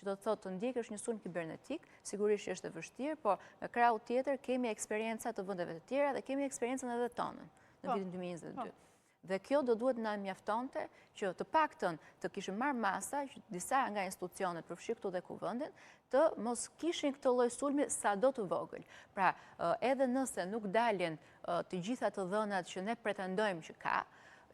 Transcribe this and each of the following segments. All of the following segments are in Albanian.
që do të thotë të ndjekësh një sulm kibernetik, sigurisht që është e vështirë, por në krau tjetër kemi eksperienca të vendeve të tjera dhe kemi eksperiencën edhe tonën në vitin 2022. Dhe kjo do duhet na mjaftonte që të paktën të kishim marrë masa që disa nga institucionet përfshi këtu dhe kuvendin të mos kishin këtë lloj sulmi sado të vogël. Pra, edhe nëse nuk dalin të gjitha të dhënat që ne pretendojmë që ka,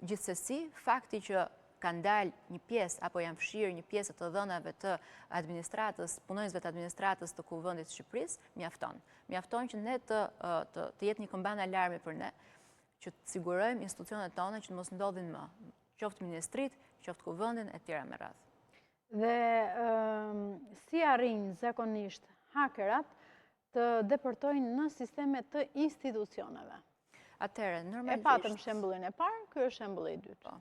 gjithsesi fakti që kanë dalë një pjesë apo janë fshirë një pjesë të dhënave të administratës, punonjësve të administratës të kuvendit të Shqipërisë, mjafton. Mjafton që ne të jetë një këmban alarmi për ne, që të sigurojmë institucionet tona që të mos ndodhin më, qoftë ministrit, qoftë kuvendin e tjera me radhë. Dhe si arrin zakonisht hakerat të depërtojnë në sisteme të institucioneve? Atëherë, E normalisht... patëm shembullin e parë, ky është shembulli i dytë.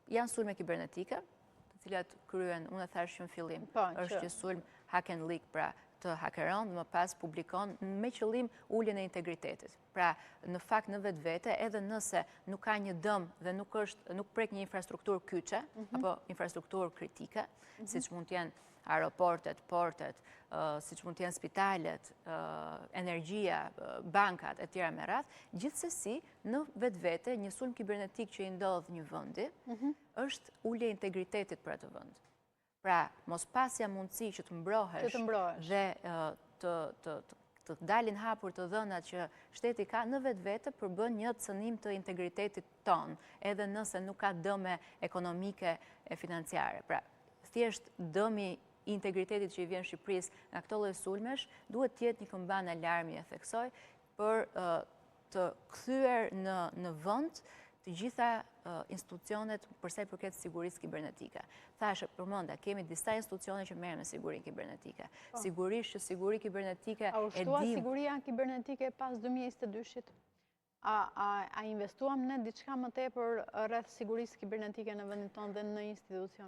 Janë sulme kibernetike, të cilat kryen, unë e thash në fillim, është që sulm hack and leak, pra të hakeron dhe më pas publikon me qëllim uljen e integritetit. Pra, në fakt në vetë vete, edhe nëse nuk ka një dëm dhe nuk prek një infrastrukturë kyçe, apo infrastrukturë kritike, si që mund t'jenë aeroportet, portet, si që mund t'jenë spitalet, energjia, bankat, e tjera me radhë, gjithsesi në vetë vete, një sulm kibernetik që i ndodh një vendi, është ulje e integritetit për atë vend. Pra, mos pasja mundësi që të mbrohesh dhe të dalin hapur të dhënat që shteti ka në vetë vete përbën një cënim të integritetit ton, edhe nëse nuk ka dëme ekonomike e financiare. Pra, thjesht dëmi integritetit që i vjen Shqipëris nga këto lloj sulmesh, duhet tjetë një këmban alarmi e theksoj për të kthyer në vend të gjitha institucionet përsa i përket sigurisë kibernetike. Thashë, përmenda, kemi disa institucione që merren me sigurinë kibernetike. Sigurisht që siguri kibernetike A ushtua siguria kibernetike pas 2022-shit? A investuam ne diçka më tepër rreth sigurisë kibernetike në vendin tonë dhe në institucion?